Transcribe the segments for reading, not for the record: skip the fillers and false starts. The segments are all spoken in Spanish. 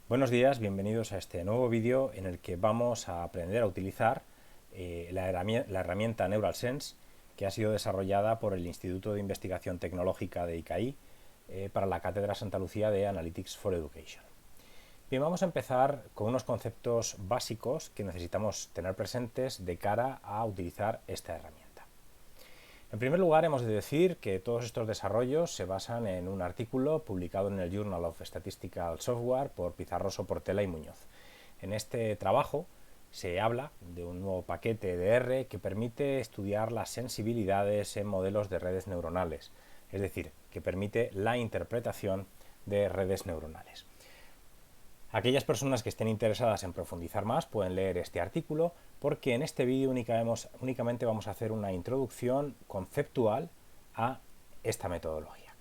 Buenos días, bienvenidos a este nuevo vídeo en el que vamos a aprender a utilizar la herramienta NeuralSense, que ha sido desarrollada por el Instituto de Investigación Tecnológica de ICAI para la Cátedra Santa Lucía de Analytics for Education. Bien, vamos a empezar con unos conceptos básicos que necesitamos tener presentes de cara a utilizar esta herramienta. En primer lugar, hemos de decir que todos estos desarrollos se basan en un artículo publicado en el Journal of Statistical Software por Pizarroso, Portela y Muñoz. En este trabajo se habla de un nuevo paquete de R que permite estudiar las sensibilidades en modelos de redes neuronales, es decir, que permite la interpretación de redes neuronales. Aquellas personas que estén interesadas en profundizar más pueden leer este artículo, porque en este vídeo únicamente vamos a hacer una introducción conceptual a esta metodología.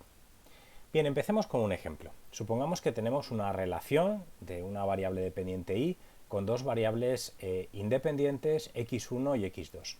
Bien, empecemos con un ejemplo. Supongamos que tenemos una relación de una variable dependiente y con dos variables independientes x1 y x2.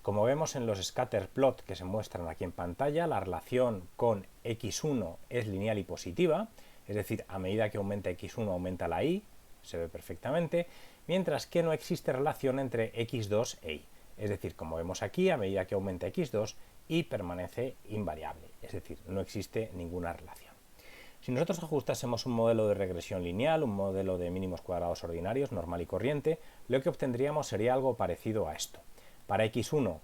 Como vemos en los scatter plot que se muestran aquí en pantalla, la relación con x1 es lineal y positiva, es decir, a medida que aumenta x1 aumenta la y, se ve perfectamente, mientras que no existe relación entre x2 e y. Es decir, como vemos aquí, a medida que aumenta x2, y permanece invariable, es decir, no existe ninguna relación. Si nosotros ajustásemos un modelo de regresión lineal, un modelo de mínimos cuadrados ordinarios, normal y corriente, lo que obtendríamos sería algo parecido a esto. Para x1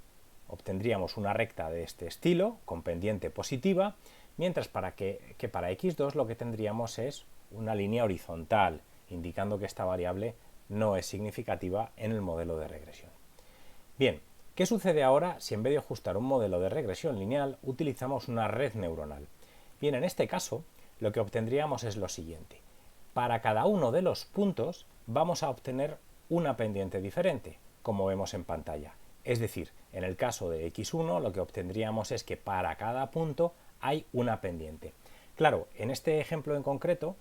obtendríamos una recta de este estilo, con pendiente positiva, mientras para x2 lo que tendríamos es una línea horizontal, indicando que esta variable no es significativa en el modelo de regresión. Bien, ¿qué sucede ahora si en vez de ajustar un modelo de regresión lineal utilizamos una red neuronal? Bien, en este caso lo que obtendríamos es lo siguiente. Para cada uno de los puntos vamos a obtener una pendiente diferente, como vemos en pantalla. Es decir, en el caso de x1 lo que obtendríamos es que para cada punto hay una pendiente. Claro, en este ejemplo en concreto,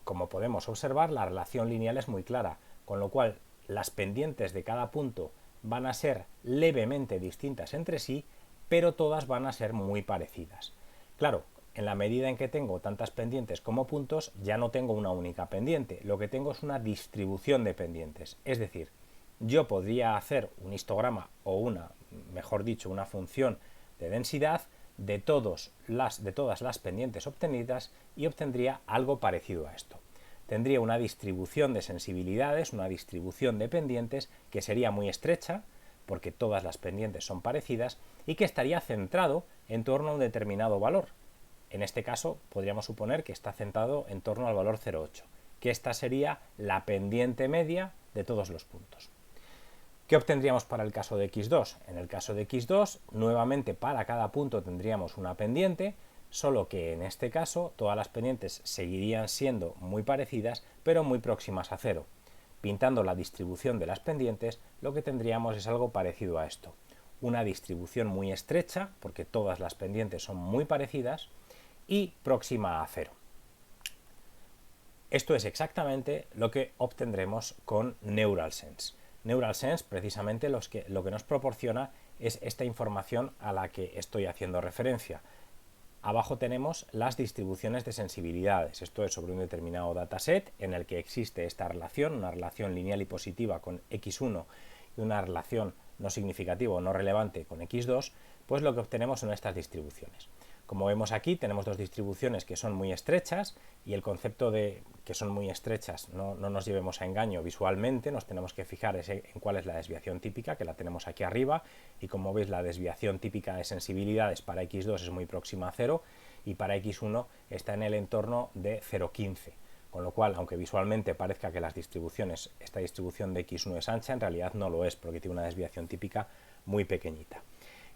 como podemos observar, la relación lineal es muy clara, con lo cual las pendientes de cada punto van a ser levemente distintas entre sí, pero todas van a ser muy parecidas. Claro, en la medida en que tengo tantas pendientes como puntos, ya no tengo una única pendiente, lo que tengo es una distribución de pendientes. Es decir, yo podría hacer un histograma o mejor dicho, una función de densidad de todas las pendientes obtenidas y obtendría algo parecido a esto. Tendría una distribución de sensibilidades, una distribución de pendientes que sería muy estrecha, porque todas las pendientes son parecidas, y que estaría centrado en torno a un determinado valor. En este caso podríamos suponer que está centrado en torno al valor 0,8, que esta sería la pendiente media de todos los puntos. ¿Qué obtendríamos para el caso de x2? En el caso de x2, nuevamente para cada punto tendríamos una pendiente, solo que en este caso todas las pendientes seguirían siendo muy parecidas, pero muy próximas a cero. Pintando la distribución de las pendientes, lo que tendríamos es algo parecido a esto. Una distribución muy estrecha, porque todas las pendientes son muy parecidas, y próxima a cero. Esto es exactamente lo que obtendremos con NeuralSense. NeuralSense precisamente lo que nos proporciona es esta información a la que estoy haciendo referencia. Abajo tenemos las distribuciones de sensibilidades. Esto es sobre un determinado dataset en el que existe esta relación, una relación lineal y positiva con x1 y una relación no significativa o no relevante con x2, pues lo que obtenemos son estas distribuciones. Como vemos aquí, tenemos dos distribuciones que son muy estrechas, y el concepto de que son muy estrechas no nos llevemos a engaño visualmente, nos tenemos que fijar en cuál es la desviación típica, que la tenemos aquí arriba, y como veis la desviación típica de sensibilidades para x2 es muy próxima a 0 y para x1 está en el entorno de 0,15. Con lo cual, aunque visualmente parezca que esta distribución de x1 es ancha, en realidad no lo es, porque tiene una desviación típica muy pequeñita.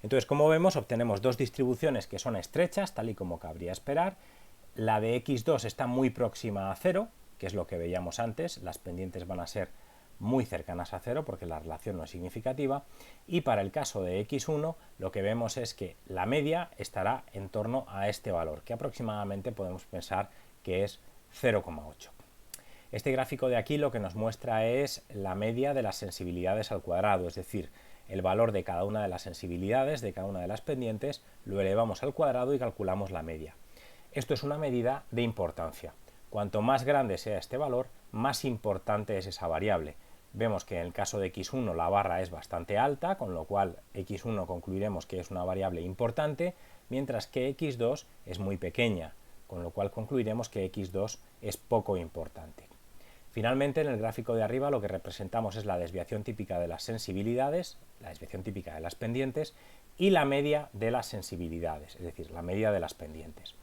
Entonces, como vemos, obtenemos dos distribuciones que son estrechas, tal y como cabría esperar. La de x2 está muy próxima a 0, que es lo que veíamos antes, las pendientes van a ser muy cercanas a 0 porque la relación no es significativa, y para el caso de x1 lo que vemos es que la media estará en torno a este valor, que aproximadamente podemos pensar que es 0,8. Este gráfico de aquí lo que nos muestra es la media de las sensibilidades al cuadrado, es decir, el valor de cada una de las sensibilidades, de cada una de las pendientes, lo elevamos al cuadrado y calculamos la media. Esto es una medida de importancia. Cuanto más grande sea este valor, más importante es esa variable. Vemos que en el caso de x1 la barra es bastante alta, con lo cual x1 concluiremos que es una variable importante, mientras que x2 es muy pequeña, con lo cual concluiremos que x2 es poco importante. Finalmente, en el gráfico de arriba lo que representamos es la desviación típica de las sensibilidades, la desviación típica de las pendientes y la media de las sensibilidades, es decir, la media de las pendientes.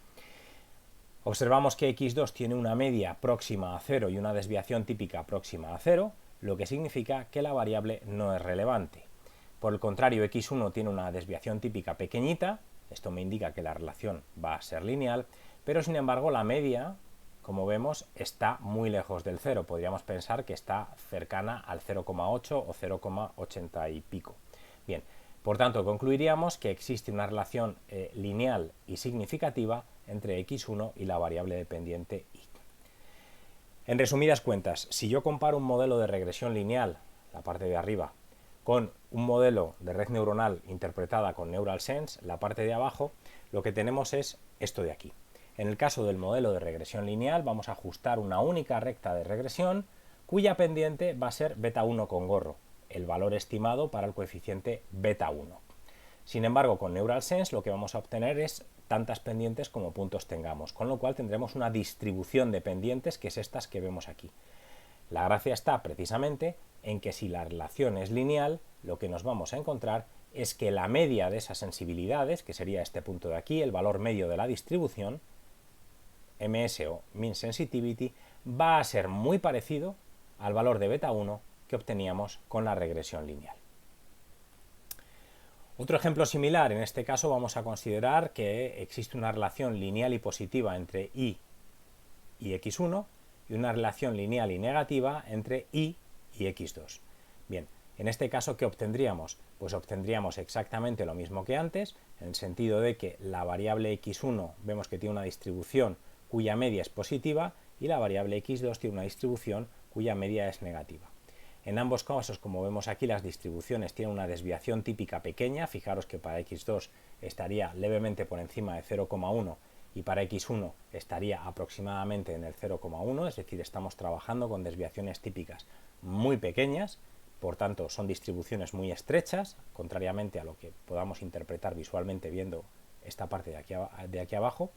Observamos que x2 tiene una media próxima a 0 y una desviación típica próxima a 0, lo que significa que la variable no es relevante. Por el contrario, x1 tiene una desviación típica pequeñita, esto me indica que la relación va a ser lineal, pero sin embargo la media, como vemos, está muy lejos del 0. Podríamos pensar que está cercana al 0,8 o 0,80 y pico. Bien, por tanto, concluiríamos que existe una relación lineal y significativa entre x1 y la variable dependiente y. En resumidas cuentas, si yo comparo un modelo de regresión lineal, la parte de arriba, con un modelo de red neuronal interpretada con NeuralSense, la parte de abajo, lo que tenemos es esto de aquí. En el caso del modelo de regresión lineal vamos a ajustar una única recta de regresión cuya pendiente va a ser beta 1 con gorro, el valor estimado para el coeficiente beta 1. Sin embargo, con NeuralSense lo que vamos a obtener es tantas pendientes como puntos tengamos, con lo cual tendremos una distribución de pendientes que es estas que vemos aquí. La gracia está precisamente en que si la relación es lineal, lo que nos vamos a encontrar es que la media de esas sensibilidades, que sería este punto de aquí, el valor medio de la distribución, MS o Mean Sensitivity, va a ser muy parecido al valor de beta 1 que obteníamos con la regresión lineal. Otro ejemplo similar, en este caso vamos a considerar que existe una relación lineal y positiva entre y x1 y una relación lineal y negativa entre y x2. Bien, en este caso, ¿qué obtendríamos? Pues obtendríamos exactamente lo mismo que antes, en el sentido de que la variable x1 vemos que tiene una distribución cuya media es positiva y la variable x2 tiene una distribución cuya media es negativa. En ambos casos, como vemos aquí, las distribuciones tienen una desviación típica pequeña. Fijaros que para x2 estaría levemente por encima de 0,1 y para x1 estaría aproximadamente en el 0,1, es decir, estamos trabajando con desviaciones típicas muy pequeñas, por tanto son distribuciones muy estrechas, contrariamente a lo que podamos interpretar visualmente viendo esta parte de aquí abajo.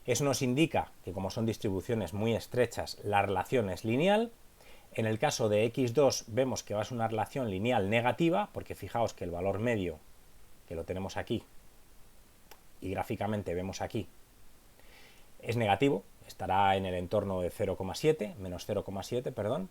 Eso nos indica que como son distribuciones muy estrechas, la relación es lineal. En el caso de x2 vemos que va a ser una relación lineal negativa, porque fijaos que el valor medio, que lo tenemos aquí, y gráficamente vemos aquí, es negativo, estará en el entorno de 0,7, menos 0,7, perdón,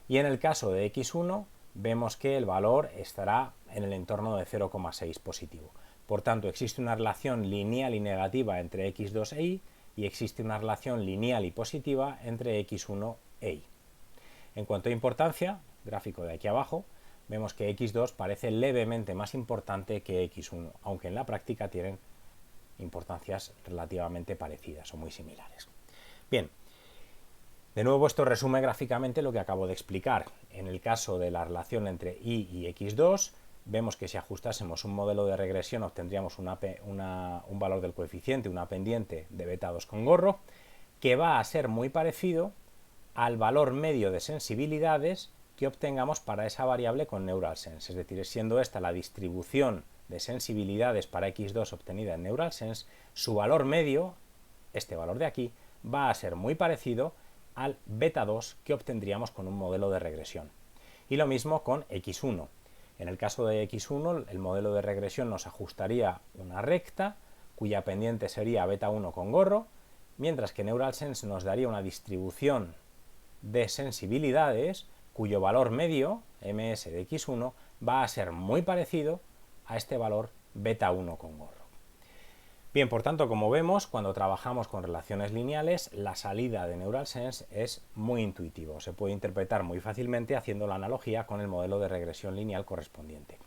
y en el caso de x1 vemos que el valor estará en el entorno de 0,6 positivo. Por tanto, existe una relación lineal y negativa entre x2 e y existe una relación lineal y positiva entre x1 e y. En cuanto a importancia, gráfico de aquí abajo, vemos que x2 parece levemente más importante que x1, aunque en la práctica tienen importancias relativamente parecidas o muy similares. Bien, de nuevo esto resume gráficamente lo que acabo de explicar. En el caso de la relación entre y x2, vemos que si ajustásemos un modelo de regresión obtendríamos un valor del coeficiente, una pendiente de beta 2 con gorro, que va a ser muy parecido al valor medio de sensibilidades que obtengamos para esa variable con NeuralSense, es decir, siendo esta la distribución de sensibilidades para x2 obtenida en NeuralSense, su valor medio, este valor de aquí, va a ser muy parecido al beta 2 que obtendríamos con un modelo de regresión. Y lo mismo con x1. En el caso de x1, el modelo de regresión nos ajustaría una recta cuya pendiente sería beta 1 con gorro, mientras que NeuralSense nos daría una distribución de sensibilidades cuyo valor medio, ms de x1, va a ser muy parecido a este valor beta 1 con gorro. Bien, por tanto, como vemos, cuando trabajamos con relaciones lineales, la salida de NeuralSense es muy intuitivo. Se puede interpretar muy fácilmente haciendo la analogía con el modelo de regresión lineal correspondiente.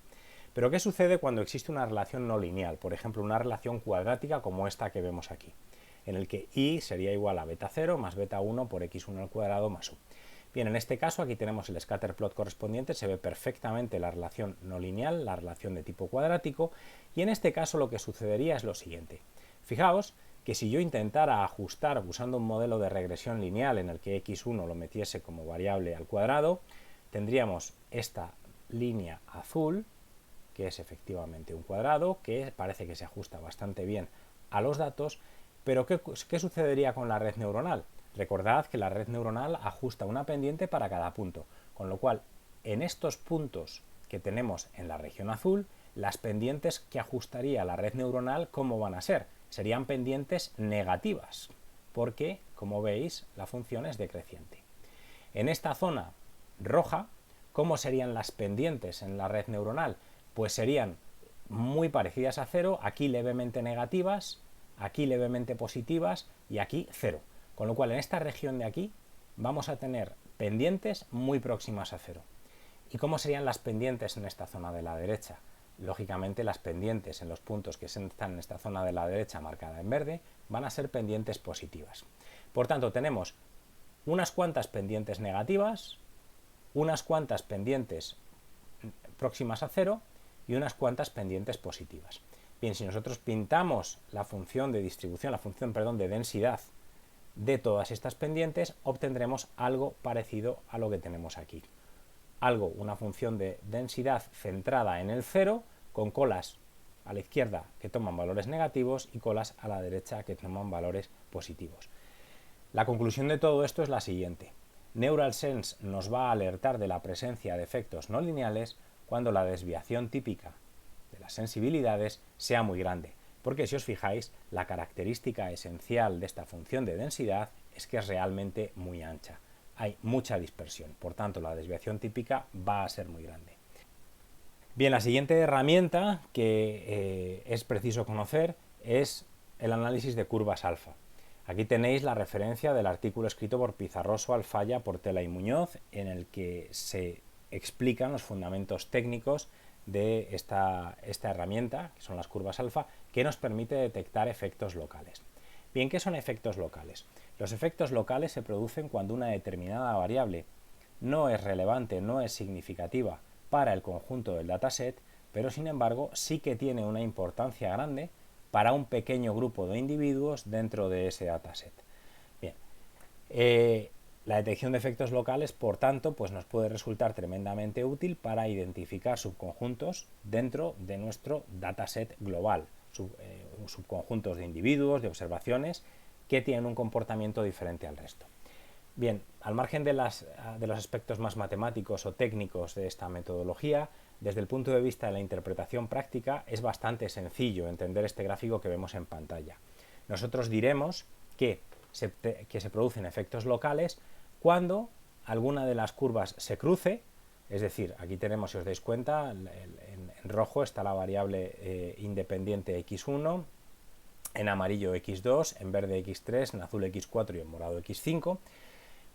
Pero ¿qué sucede cuando existe una relación no lineal? Por ejemplo, una relación cuadrática como esta que vemos aquí, en el que y sería igual a beta 0 más beta 1 por x1 al cuadrado más u. Bien, en este caso aquí tenemos el scatter plot correspondiente, se ve perfectamente la relación no lineal, la relación de tipo cuadrático, y en este caso lo que sucedería es lo siguiente. Fijaos que si yo intentara ajustar usando un modelo de regresión lineal en el que x1 lo metiese como variable al cuadrado, tendríamos esta línea azul, que es efectivamente un cuadrado, que parece que se ajusta bastante bien a los datos, pero ¿qué sucedería con la red neuronal? Recordad que la red neuronal ajusta una pendiente para cada punto, con lo cual en estos puntos que tenemos en la región azul, las pendientes que ajustaría la red neuronal, ¿cómo van a ser? Serían pendientes negativas, porque, como veis, la función es decreciente. En esta zona roja, ¿cómo serían las pendientes en la red neuronal? Pues serían muy parecidas a cero, aquí levemente negativas, aquí levemente positivas y aquí cero. Con lo cual, en esta región de aquí vamos a tener pendientes muy próximas a cero. ¿Y cómo serían las pendientes en esta zona de la derecha? Lógicamente, las pendientes en los puntos que están en esta zona de la derecha marcada en verde van a ser pendientes positivas. Por tanto, tenemos unas cuantas pendientes negativas, unas cuantas pendientes próximas a cero y unas cuantas pendientes positivas. Bien, si nosotros pintamos la función de distribución, de densidad de todas estas pendientes, obtendremos algo parecido a lo que tenemos aquí. Una función de densidad centrada en el cero, con colas a la izquierda que toman valores negativos y colas a la derecha que toman valores positivos. La conclusión de todo esto es la siguiente. Neural Sense nos va a alertar de la presencia de efectos no lineales cuando la desviación típica de las sensibilidades sea muy grande, porque si os fijáis, la característica esencial de esta función de densidad es que es realmente muy ancha. Hay mucha dispersión, por tanto la desviación típica va a ser muy grande. Bien, la siguiente herramienta que es preciso conocer es el análisis de curvas alfa. Aquí tenéis la referencia del artículo escrito por Pizarroso, Alfaya, Portela y Muñoz, en el que se explican los fundamentos técnicos de esta herramienta, que son las curvas alfa, que nos permite detectar efectos locales. Bien, ¿qué son efectos locales? Los efectos locales se producen cuando una determinada variable no es relevante, no es significativa para el conjunto del dataset, pero sin embargo sí que tiene una importancia grande para un pequeño grupo de individuos dentro de ese dataset. Bien, la detección de efectos locales, por tanto, pues nos puede resultar tremendamente útil para identificar subconjuntos dentro de nuestro dataset global, subconjuntos de individuos, de observaciones, que tienen un comportamiento diferente al resto. Bien, al margen de los aspectos más matemáticos o técnicos de esta metodología, desde el punto de vista de la interpretación práctica es bastante sencillo entender este gráfico que vemos en pantalla. Nosotros diremos que se producen efectos locales cuando alguna de las curvas se cruce, es decir, aquí tenemos, si os dais cuenta, en rojo está la variable independiente x1, en amarillo x2, en verde x3, en azul x4 y en morado x5.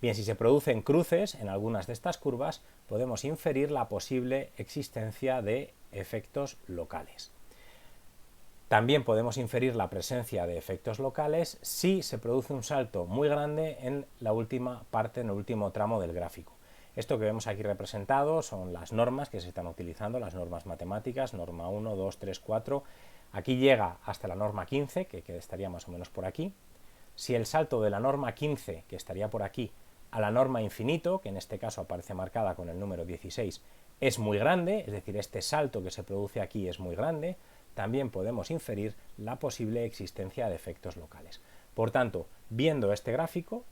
Bien, si se producen cruces en algunas de estas curvas, podemos inferir la posible existencia de efectos locales. También podemos inferir la presencia de efectos locales si se produce un salto muy grande en la última parte, en el último tramo del gráfico. Esto que vemos aquí representado son las normas que se están utilizando, las normas matemáticas, norma 1, 2, 3, 4. Aquí llega hasta la norma 15, que estaría más o menos por aquí. Si el salto de la norma 15, que estaría por aquí, a la norma infinito, que en este caso aparece marcada con el número 16, es muy grande, es decir, este salto que se produce aquí es muy grande, también podemos inferir la posible existencia de efectos locales. Por tanto, viendo este gráfico,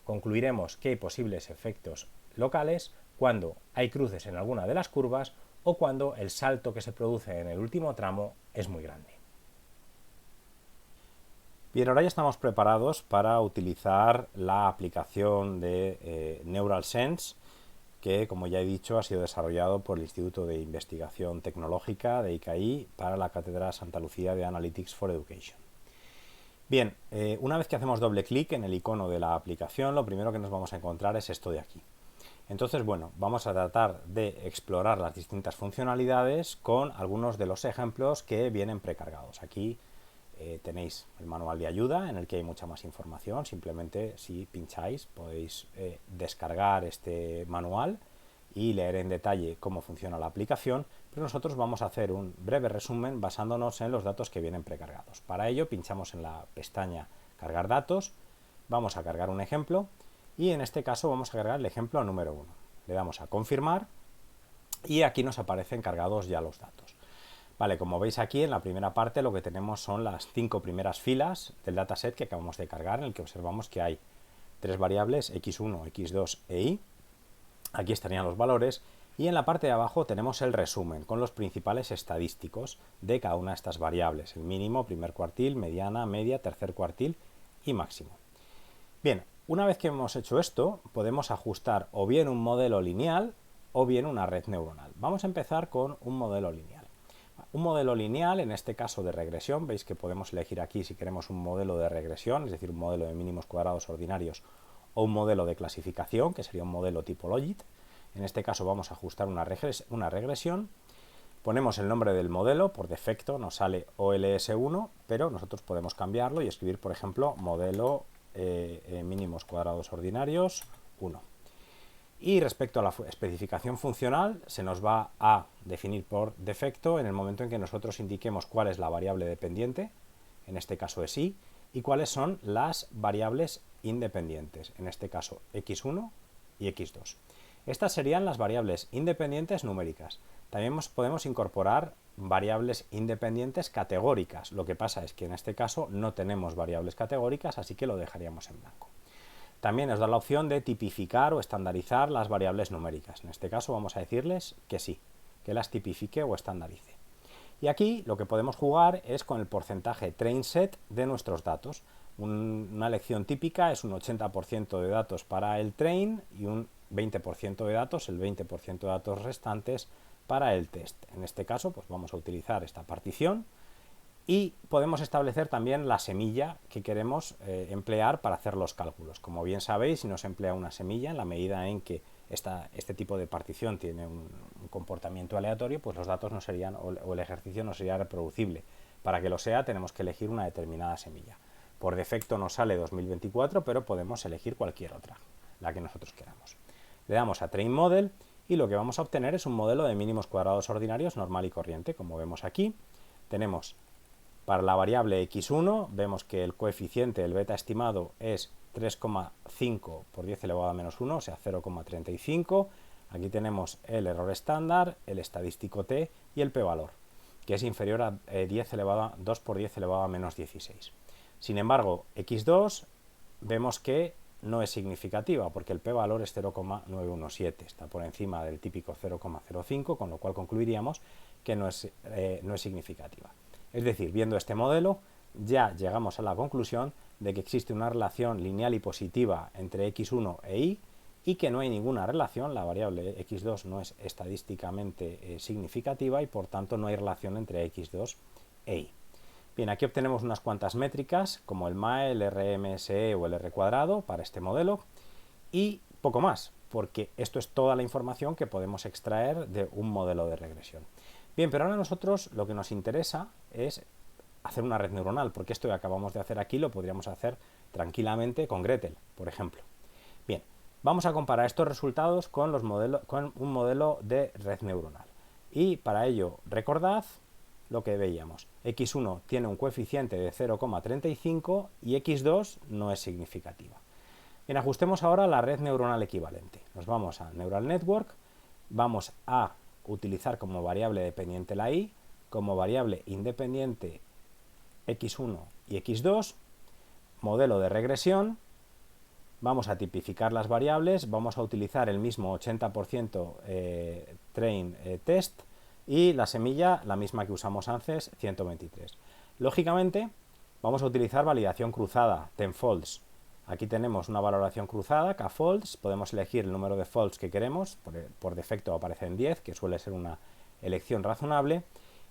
concluiremos que hay posibles efectos locales cuando hay cruces en alguna de las curvas o cuando el salto que se produce en el último tramo es muy grande. Bien, ahora ya estamos preparados para utilizar la aplicación de Neural Sense, que, como ya he dicho, ha sido desarrollado por el Instituto de Investigación Tecnológica de ICAI para la Cátedra Santa Lucía de Analytics for Education. Bien, una vez que hacemos doble clic en el icono de la aplicación, lo primero que nos vamos a encontrar es esto de aquí. Entonces, bueno, vamos a tratar de explorar las distintas funcionalidades con algunos de los ejemplos que vienen precargados. Aquí tenéis el manual de ayuda en el que hay mucha más información. Simplemente, si pincháis, podéis descargar este manual y leer en detalle cómo funciona la aplicación, pero nosotros vamos a hacer un breve resumen basándonos en los datos que vienen precargados. Para ello pinchamos en la pestaña Cargar datos, vamos a cargar un ejemplo y en este caso vamos a cargar el ejemplo número 1. Le damos a confirmar y aquí nos aparecen cargados ya los datos. Vale, como veis aquí en la primera parte lo que tenemos son las 5 primeras filas del dataset que acabamos de cargar, en el que observamos que hay 3 variables x1, x2 e y. Aquí estarían los valores y en la parte de abajo tenemos el resumen con los principales estadísticos de cada una de estas variables, el mínimo, primer cuartil, mediana, media, tercer cuartil y máximo. Bien, una vez que hemos hecho esto, podemos ajustar o bien un modelo lineal o bien una red neuronal. Vamos a empezar con un modelo lineal. Un modelo lineal, en este caso de regresión, veis que podemos elegir aquí si queremos un modelo de regresión, es decir, un modelo de mínimos cuadrados ordinarios, o un modelo de clasificación, que sería un modelo tipo Logit. En este caso vamos a ajustar una regresión. Ponemos el nombre del modelo, por defecto nos sale OLS1, pero nosotros podemos cambiarlo y escribir, por ejemplo, modelo mínimos cuadrados ordinarios 1. Y respecto a la especificación funcional, se nos va a definir por defecto en el momento en que nosotros indiquemos cuál es la variable dependiente, en este caso es y cuáles son las variables independientes, en este caso x1 y x2. Estas serían las variables independientes numéricas. También podemos incorporar variables independientes categóricas. Lo que pasa es que en este caso no tenemos variables categóricas, así que lo dejaríamos en blanco. También nos da la opción de tipificar o estandarizar las variables numéricas. En este caso vamos a decirles que sí, que las tipifique o estandarice. Y aquí lo que podemos jugar es con el porcentaje train set de nuestros datos. Una elección típica es un 80% de datos para el train y un 20% de datos, el 20% de datos restantes para el test. En este caso pues vamos a utilizar esta partición y podemos establecer también la semilla que queremos emplear para hacer los cálculos. Como bien sabéis, si no se emplea una semilla, en la medida en que este tipo de partición tiene un comportamiento aleatorio, pues los datos no serían, o el ejercicio no sería reproducible. Para que lo sea, tenemos que elegir una determinada semilla. Por defecto nos sale 2024, pero podemos elegir cualquier otra, la que nosotros queramos. Le damos a Train Model y lo que vamos a obtener es un modelo de mínimos cuadrados ordinarios normal y corriente. Como vemos aquí, tenemos para la variable x1, vemos que el coeficiente del beta estimado es 3,5 por 10 elevado a menos 1, o sea 0,35. Aquí tenemos el error estándar, el estadístico t y el p-valor, que es inferior a 2 por 10 elevado a menos 16. Sin embargo, x2 vemos que no es significativa porque el p-valor es 0,917, está por encima del típico 0,05, con lo cual concluiríamos que no es significativa. Es decir, viendo este modelo, ya llegamos a la conclusión de que existe una relación lineal y positiva entre x1 e y que no hay ninguna relación, la variable x2 no es estadísticamente significativa y por tanto no hay relación entre x2 e y. Bien, aquí obtenemos unas cuantas métricas como el MAE, el RMSE o el R cuadrado para este modelo y poco más, porque esto es toda la información que podemos extraer de un modelo de regresión. Bien, pero ahora a nosotros lo que nos interesa es hacer una red neuronal, porque esto que acabamos de hacer aquí lo podríamos hacer tranquilamente con Gretel, por ejemplo. Bien, vamos a comparar estos resultados con un modelo de red neuronal. Y para ello, recordad lo que veíamos. x1 tiene un coeficiente de 0,35 y x2 no es significativa. Bien, ajustemos ahora la red neuronal equivalente. Nos vamos a Neural Network, vamos a utilizar como variable dependiente la y, como variable independiente x1 y x2, modelo de regresión, vamos a tipificar las variables, vamos a utilizar el mismo 80% train test y la semilla la misma que usamos antes, 123. Lógicamente vamos a utilizar validación cruzada, 10 folds. Aquí tenemos una valoración cruzada, k-folds, podemos elegir el número de folds que queremos, por defecto aparecen 10, que suele ser una elección razonable,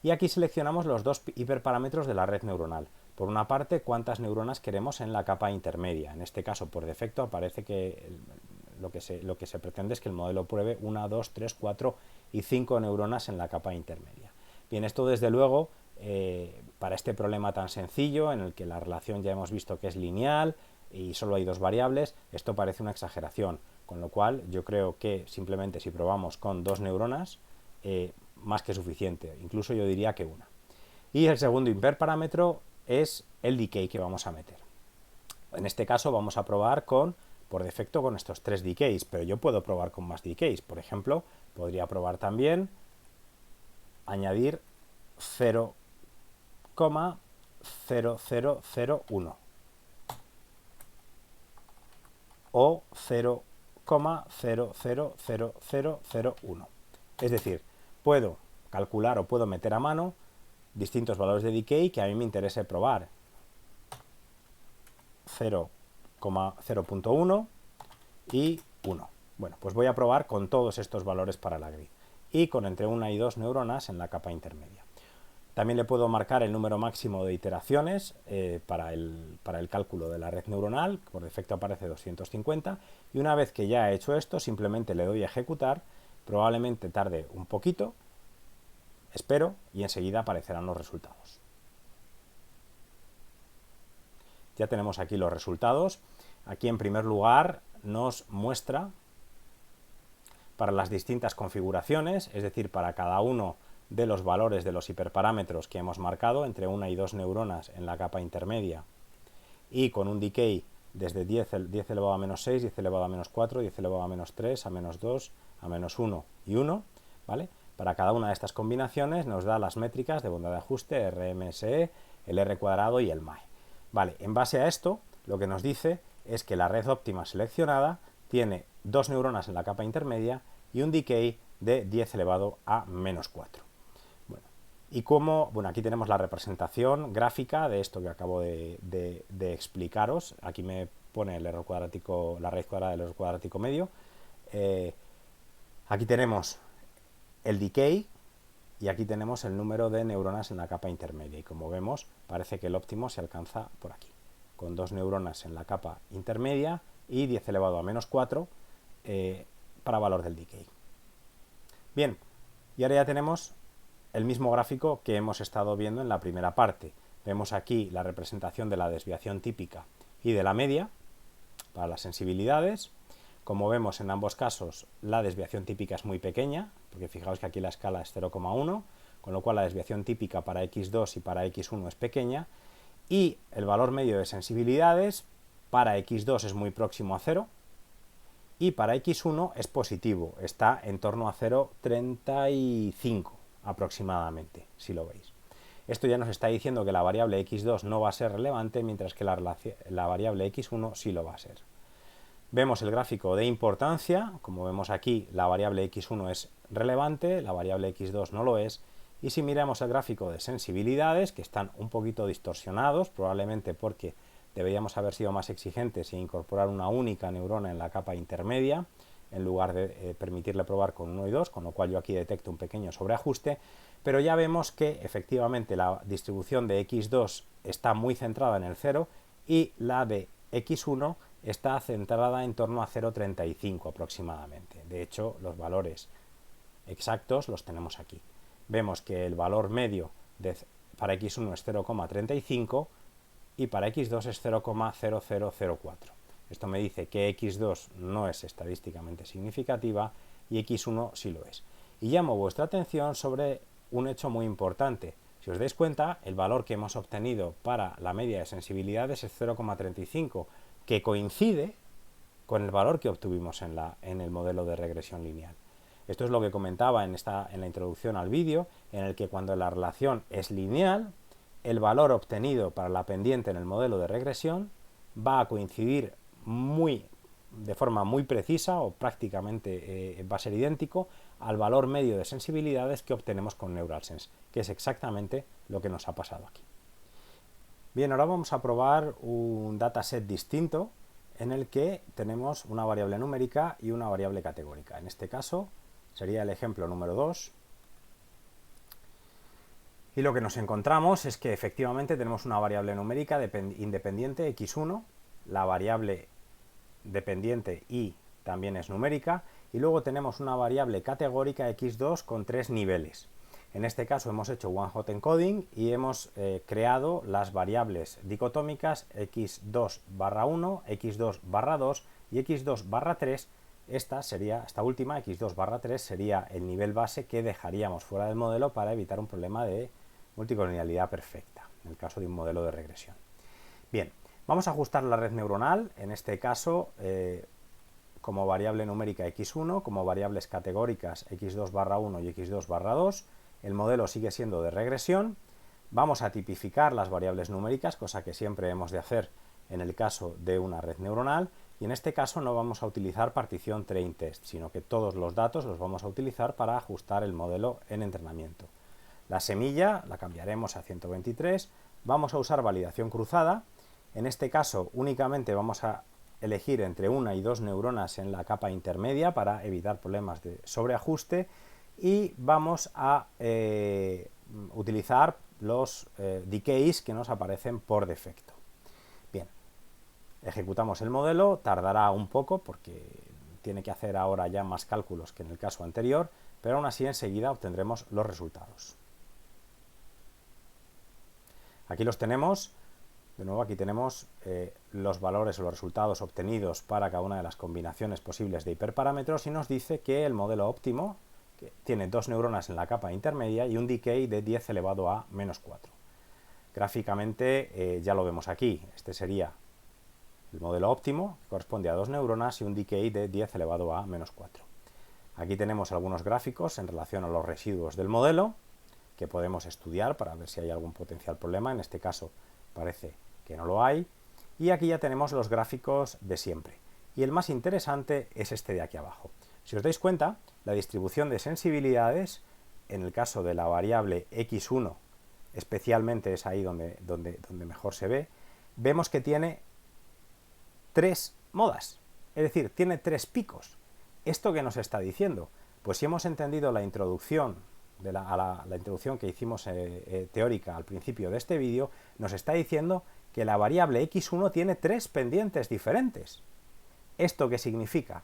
y aquí seleccionamos los dos hiperparámetros de la red neuronal. Por una parte, cuántas neuronas queremos en la capa intermedia. En este caso, por defecto, aparece que lo que se pretende es que el modelo pruebe 1, 2, 3, 4 y 5 neuronas en la capa intermedia. Bien, esto desde luego, para este problema tan sencillo, en el que la relación ya hemos visto que es lineal, y solo hay dos variables, esto parece una exageración, con lo cual yo creo que simplemente si probamos con 2 neuronas más que suficiente, incluso yo diría que una. Y el segundo hiperparámetro es el decay que vamos a meter. En este caso vamos a probar por defecto con estos 3 decays, pero yo puedo probar con más decays. Por ejemplo, podría probar también añadir 0,0001 o 0,000001. Es decir, puedo calcular o puedo meter a mano distintos valores de decay que a mí me interese probar. 0,0.1 y 1. Bueno, pues voy a probar con todos estos valores para la grid y con entre 1 y 2 neuronas en la capa intermedia. También le puedo marcar el número máximo de iteraciones para el cálculo de la red neuronal, por defecto aparece 250, y una vez que ya he hecho esto, simplemente le doy a ejecutar, probablemente tarde un poquito, espero y enseguida aparecerán los resultados. Ya tenemos aquí los resultados. Aquí en primer lugar nos muestra para las distintas configuraciones, es decir, para cada uno de los valores de los hiperparámetros que hemos marcado, entre 1 y 2 neuronas en la capa intermedia, y con un decay desde 10 elevado a menos 6, 10 elevado a menos 4, 10 elevado a menos 3, a menos 2, a menos 1 y 1, ¿vale? Para cada una de estas combinaciones nos da las métricas de bondad de ajuste, RMSE, el R cuadrado y el MAE. Vale, en base a esto, lo que nos dice es que la red óptima seleccionada tiene 2 neuronas en la capa intermedia y un decay de 10 elevado a menos 4. Bueno, y como, bueno, aquí tenemos la representación gráfica de esto que acabo de explicaros. Aquí me pone el error cuadrático, la raíz cuadrada del error cuadrático medio. Aquí tenemos el decay y aquí tenemos el número de neuronas en la capa intermedia. Y como vemos, parece que el óptimo se alcanza por aquí, con 2 neuronas en la capa intermedia y 10 elevado a menos 4 para valor del decay. Bien, y ahora ya tenemos el mismo gráfico que hemos estado viendo en la primera parte. Vemos aquí la representación de la desviación típica y de la media para las sensibilidades. Como vemos en ambos casos, la desviación típica es muy pequeña, porque fijaos que aquí la escala es 0,1, con lo cual la desviación típica para x2 y para x1 es pequeña, y el valor medio de sensibilidades para x2 es muy próximo a 0, y para x1 es positivo, está en torno a 0,35 aproximadamente, si lo veis. Esto ya nos está diciendo que la variable x2 no va a ser relevante, mientras que la variable x1 sí lo va a ser. Vemos el gráfico de importancia, como vemos aquí la variable x1 es relevante, la variable x2 no lo es, y si miramos el gráfico de sensibilidades, que están un poquito distorsionados, probablemente porque deberíamos haber sido más exigentes e incorporar una única neurona en la capa intermedia, en lugar de permitirle probar con 1 y 2, con lo cual yo aquí detecto un pequeño sobreajuste, pero ya vemos que efectivamente la distribución de x2 está muy centrada en el 0 y la de x1 está centrada en torno a 0,35 aproximadamente. De hecho, los valores exactos los tenemos aquí. Vemos que el valor medio para x1 es 0,35 y para x2 es 0,0004. Esto me dice que x2 no es estadísticamente significativa y x1 sí lo es. Y llamo vuestra atención sobre un hecho muy importante. Si os dais cuenta, el valor que hemos obtenido para la media de sensibilidades es 0,35, que coincide con el valor que obtuvimos en el modelo de regresión lineal. Esto es lo que comentaba en la introducción al vídeo, en el que cuando la relación es lineal, el valor obtenido para la pendiente en el modelo de regresión va a coincidir de forma muy precisa o prácticamente va a ser idéntico al valor medio de sensibilidades que obtenemos con NeuralSense, que es exactamente lo que nos ha pasado aquí. Bien, ahora vamos a probar un dataset distinto en el que tenemos una variable numérica y una variable categórica. En este caso sería el ejemplo número 2. Y lo que nos encontramos es que efectivamente tenemos una variable numérica independiente x1, la variable dependiente y también es numérica, y luego tenemos una variable categórica x2 con 3 niveles. En este caso hemos hecho one hot encoding y hemos creado las variables dicotómicas x2/1, x2/2 y x2/3 esta última, x2/3, sería el nivel base que dejaríamos fuera del modelo para evitar un problema de multicolinialidad perfecta, en el caso de un modelo de regresión. Bien, vamos a ajustar la red neuronal, en este caso como variable numérica x1, como variables categóricas x2/1 y x2/2. El modelo sigue siendo de regresión. Vamos a tipificar las variables numéricas, cosa que siempre hemos de hacer en el caso de una red neuronal, y en este caso no vamos a utilizar partición train test, sino que todos los datos los vamos a utilizar para ajustar el modelo en entrenamiento. La semilla la cambiaremos a 123, vamos a usar validación cruzada, en este caso únicamente vamos a elegir entre una y dos neuronas en la capa intermedia para evitar problemas de sobreajuste, y vamos a utilizar los decays que nos aparecen por defecto. Bien, ejecutamos el modelo, tardará un poco porque tiene que hacer ahora ya más cálculos que en el caso anterior, pero aún así enseguida obtendremos los resultados. Aquí los tenemos. De nuevo, aquí tenemos los valores o los resultados obtenidos para cada una de las combinaciones posibles de hiperparámetros, y nos dice que el modelo óptimo que tiene dos neuronas en la capa intermedia y un decay de 10 elevado a menos 4. Gráficamente ya lo vemos aquí. Este sería el modelo óptimo, que corresponde a dos neuronas y un decay de 10 elevado a menos 4. Aquí tenemos algunos gráficos en relación a los residuos del modelo que podemos estudiar para ver si hay algún potencial problema. En este caso parece que no lo hay. Y aquí ya tenemos los gráficos de siempre. Y el más interesante es este de aquí abajo. Si os dais cuenta, la distribución de sensibilidades, en el caso de la variable x1, especialmente es ahí donde mejor se ve, vemos que tiene tres modas, es decir, tiene tres picos. ¿Esto qué nos está diciendo? Pues si hemos entendido la introducción la introducción que hicimos teórica al principio de este vídeo, nos está diciendo que la variable x1 tiene tres pendientes diferentes. ¿Esto qué significa?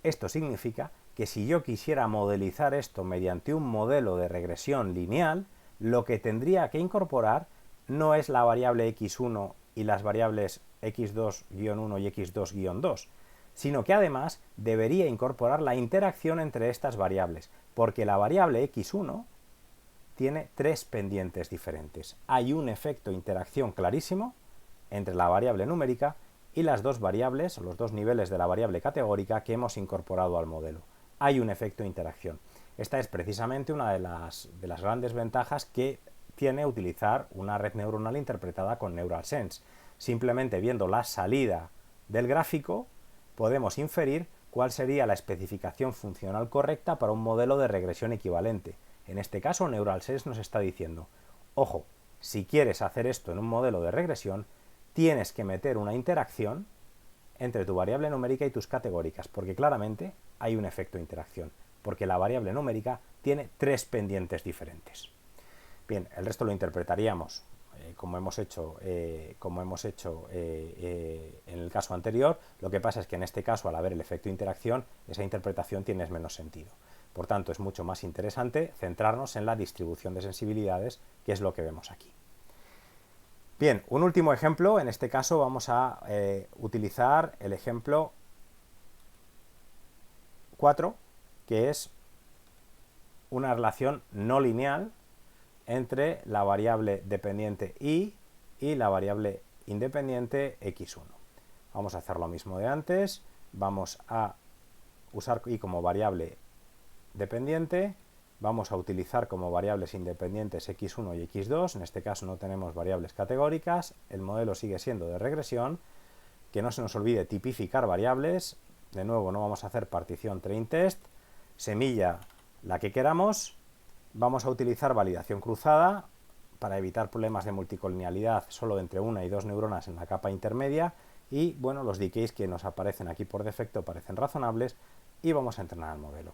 Esto significa que si yo quisiera modelizar esto mediante un modelo de regresión lineal, lo que tendría que incorporar no es la variable x1 y las variables x2-1 y x2-2, sino que además debería incorporar la interacción entre estas variables, porque la variable x1 tiene tres pendientes diferentes. Hay un efecto interacción clarísimo entre la variable numérica y las dos variables, o los dos niveles de la variable categórica que hemos incorporado al modelo. Hay un efecto interacción. Esta es precisamente una de las grandes ventajas que tiene utilizar una red neuronal interpretada con Neural Sense. Simplemente viendo la salida del gráfico podemos inferir cuál sería la especificación funcional correcta para un modelo de regresión equivalente. En este caso, Neural Sense nos está diciendo, ojo, si quieres hacer esto en un modelo de regresión, tienes que meter una interacción entre tu variable numérica y tus categóricas, porque claramente hay un efecto de interacción, porque la variable numérica tiene tres pendientes diferentes. Bien, el resto lo interpretaríamos como hemos hecho en el caso anterior. Lo que pasa es que en este caso, al haber el efecto de interacción, esa interpretación tiene menos sentido. Por tanto, es mucho más interesante centrarnos en la distribución de sensibilidades, que es lo que vemos aquí. Bien, un último ejemplo. En este caso vamos a utilizar el ejemplo 4, que es una relación no lineal entre la variable dependiente y la variable independiente x1. Vamos a hacer lo mismo de antes. Vamos a usar y como variable dependiente. Vamos a utilizar como variables independientes x1 y x2. En este caso no tenemos variables categóricas. El modelo sigue siendo de regresión. Que no se nos olvide tipificar variables. De nuevo, no vamos a hacer partición train test. Semilla, la que queramos. Vamos a utilizar validación cruzada para evitar problemas de multicolinialidad solo entre una y dos neuronas en la capa intermedia, y bueno, los decays que nos aparecen aquí por defecto parecen razonables, y vamos a entrenar el modelo.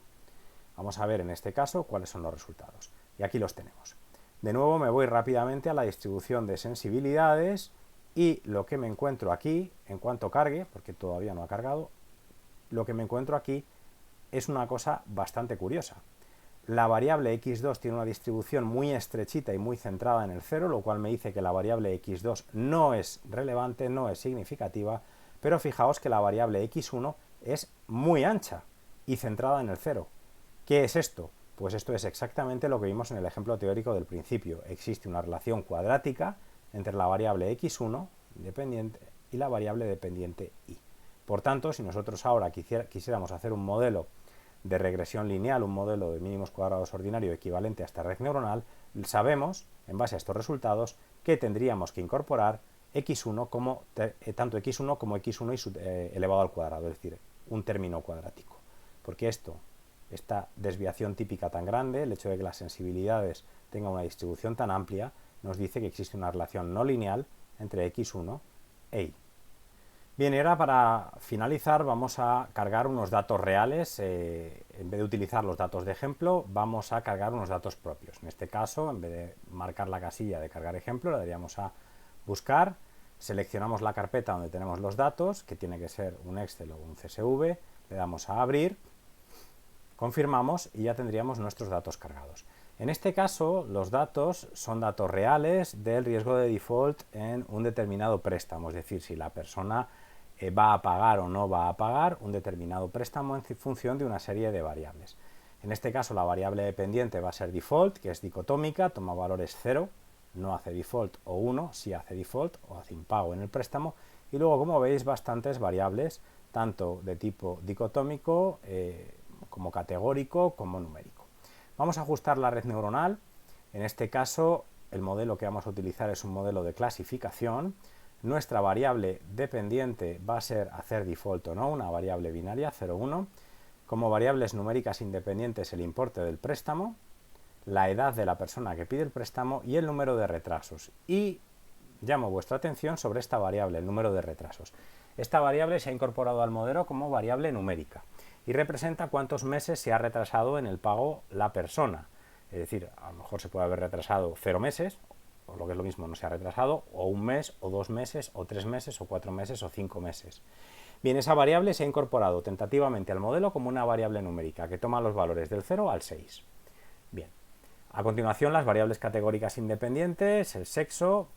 Vamos a ver en este caso cuáles son los resultados, y aquí los tenemos. De nuevo me voy rápidamente a la distribución de sensibilidades, y lo que me encuentro aquí, en cuanto cargue, porque todavía no ha cargado, lo que me encuentro aquí es una cosa bastante curiosa. La variable x2 tiene una distribución muy estrechita y muy centrada en el 0, lo cual me dice que la variable x2 no es relevante, no es significativa, pero fijaos que la variable x1 es muy ancha y centrada en el 0. ¿Qué es esto? Pues esto es exactamente lo que vimos en el ejemplo teórico del principio. Existe una relación cuadrática entre la variable x1 dependiente y la variable dependiente y. Por tanto, si nosotros ahora quisiéramos hacer un modelo de regresión lineal, un modelo de mínimos cuadrados ordinario equivalente a esta red neuronal, sabemos, en base a estos resultados, que tendríamos que incorporar x1 como, tanto x1 como x1 elevado al cuadrado, es decir, un término cuadrático. Porque esta desviación típica tan grande, el hecho de que las sensibilidades tengan una distribución tan amplia, nos dice que existe una relación no lineal entre x1 e y. Bien, y ahora para finalizar vamos a cargar unos datos reales. En vez de utilizar los datos de ejemplo, vamos a cargar unos datos propios. En este caso, en vez de marcar la casilla de cargar ejemplo, le daríamos a buscar, seleccionamos la carpeta donde tenemos los datos, que tiene que ser un Excel o un CSV, le damos a abrir, confirmamos y ya tendríamos nuestros datos cargados. En este caso, los datos son datos reales del riesgo de default en un determinado préstamo, es decir, si la persona va a pagar o no va a pagar un determinado préstamo en función de una serie de variables. En este caso, la variable dependiente va a ser default, que es dicotómica, toma valores 0, no hace default, o 1, sí hace default o hace impago en el préstamo, y luego, como veis, bastantes variables, tanto de tipo dicotómico, como categórico, como numérico. Vamos a ajustar la red neuronal. En este caso, el modelo que vamos a utilizar es un modelo de clasificación. Nuestra variable dependiente va a ser hacer default o no, una variable binaria 0, 1. Como variables numéricas independientes, el importe del préstamo, la edad de la persona que pide el préstamo y el número de retrasos. Y llamo vuestra atención sobre esta variable, el número de retrasos. Esta variable se ha incorporado al modelo como variable numérica y representa cuántos meses se ha retrasado en el pago la persona. Es decir, a lo mejor se puede haber retrasado 0 meses, o lo que es lo mismo, no se ha retrasado, o 1 mes, o 2 meses, o 3 meses, o 4 meses, o 5 meses. Bien, esa variable se ha incorporado tentativamente al modelo como una variable numérica que toma los valores del 0 al 6. Bien, a continuación las variables categóricas independientes, el sexo,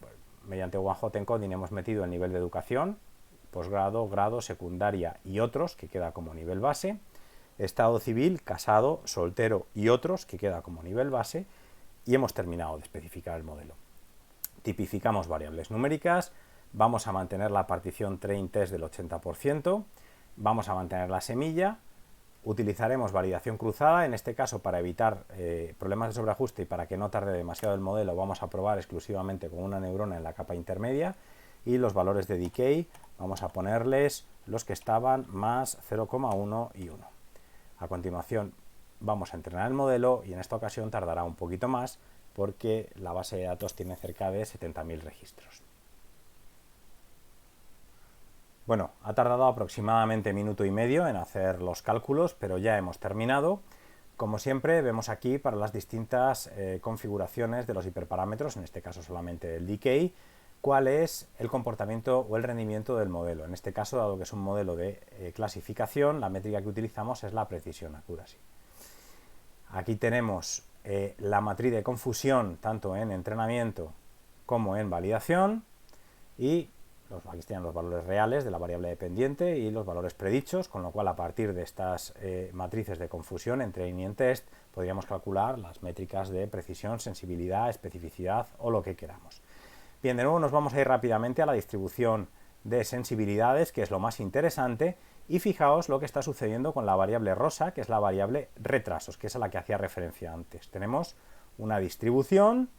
mediante one-hot encoding hemos metido el nivel de educación, posgrado, grado, secundaria y otros, que queda como nivel base, estado civil, casado, soltero y otros, que queda como nivel base, y hemos terminado de especificar el modelo. Tipificamos variables numéricas, vamos a mantener la partición train test del 80%, vamos a mantener la semilla, utilizaremos validación cruzada, en este caso para evitar problemas de sobreajuste y para que no tarde demasiado el modelo, vamos a probar exclusivamente con una neurona en la capa intermedia, y los valores de decay vamos a ponerles los que estaban más 0,1 y 1. A continuación vamos a entrenar el modelo y en esta ocasión tardará un poquito más porque la base de datos tiene cerca de 70.000 registros. Bueno, ha tardado aproximadamente minuto y medio en hacer los cálculos, pero ya hemos terminado. Como siempre, vemos aquí para las distintas configuraciones de los hiperparámetros, en este caso solamente el decay, cuál es el comportamiento o el rendimiento del modelo. En este caso, dado que es un modelo de clasificación, la métrica que utilizamos es la precisión, accuracy. Aquí tenemos la matriz de confusión tanto en entrenamiento como en validación y aquí tienen los valores reales de la variable dependiente y los valores predichos, con lo cual a partir de estas matrices de confusión en training y en test podríamos calcular las métricas de precisión, sensibilidad, especificidad o lo que queramos. Bien, de nuevo nos vamos a ir rápidamente a la distribución de sensibilidades, que es lo más interesante, y fijaos lo que está sucediendo con la variable rosa, que es la variable retrasos, que es a la que hacía referencia antes. Tenemos una distribución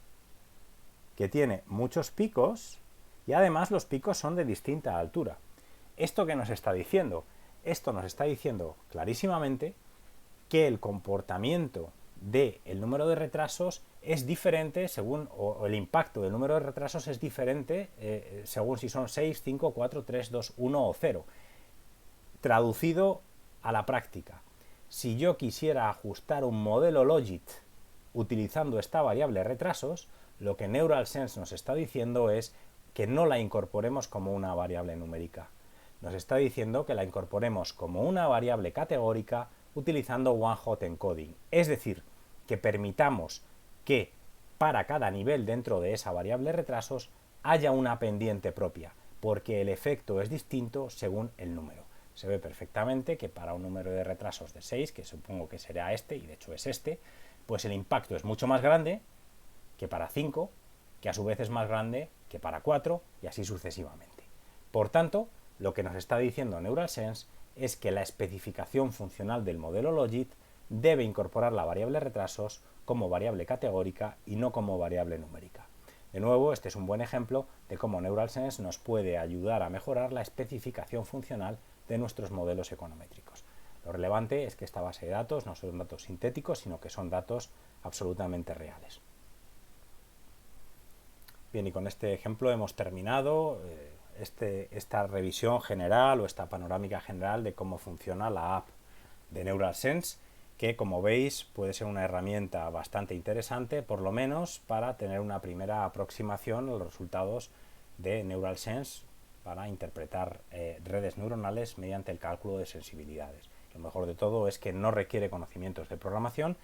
que tiene muchos picos y además los picos son de distinta altura. ¿Esto qué nos está diciendo? Esto nos está diciendo clarísimamente que el comportamiento del número de retrasos es diferente según, o el impacto del número de retrasos es diferente según si son 6, 5, 4, 3, 2, 1 o 0. Traducido a la práctica, si yo quisiera ajustar un modelo Logit utilizando esta variable retrasos, lo que NeuralSense nos está diciendo es que no la incorporemos como una variable numérica. Nos está diciendo que la incorporemos como una variable categórica utilizando one-hot encoding. Es decir, que permitamos que para cada nivel dentro de esa variable retrasos haya una pendiente propia, porque el efecto es distinto según el número. se ve perfectamente que para un número de retrasos de 6, que supongo que será este, y de hecho es este, pues el impacto es mucho más grande que para 5, que a su vez es más grande que para 4, y así sucesivamente. Por tanto, lo que nos está diciendo NeuralSense es que la especificación funcional del modelo Logit debe incorporar la variable retrasos como variable categórica y no como variable numérica. De nuevo, este es un buen ejemplo de cómo NeuralSense nos puede ayudar a mejorar la especificación funcional de nuestros modelos econométricos. Lo relevante es que esta base de datos no son datos sintéticos, sino que son datos absolutamente reales. Bien, y con este ejemplo hemos terminado esta revisión general o esta panorámica general de cómo funciona la app de NeuralSense, que como veis puede ser una herramienta bastante interesante, por lo menos para tener una primera aproximación a los resultados de NeuralSense para interpretar redes neuronales mediante el cálculo de sensibilidades. Lo mejor de todo es que no requiere conocimientos de programación,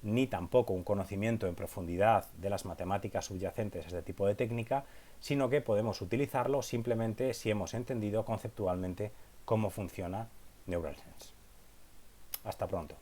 ni tampoco un conocimiento en profundidad de las matemáticas subyacentes a este tipo de técnica, sino que podemos utilizarlo simplemente si hemos entendido conceptualmente cómo funciona NeuralSense. Hasta pronto.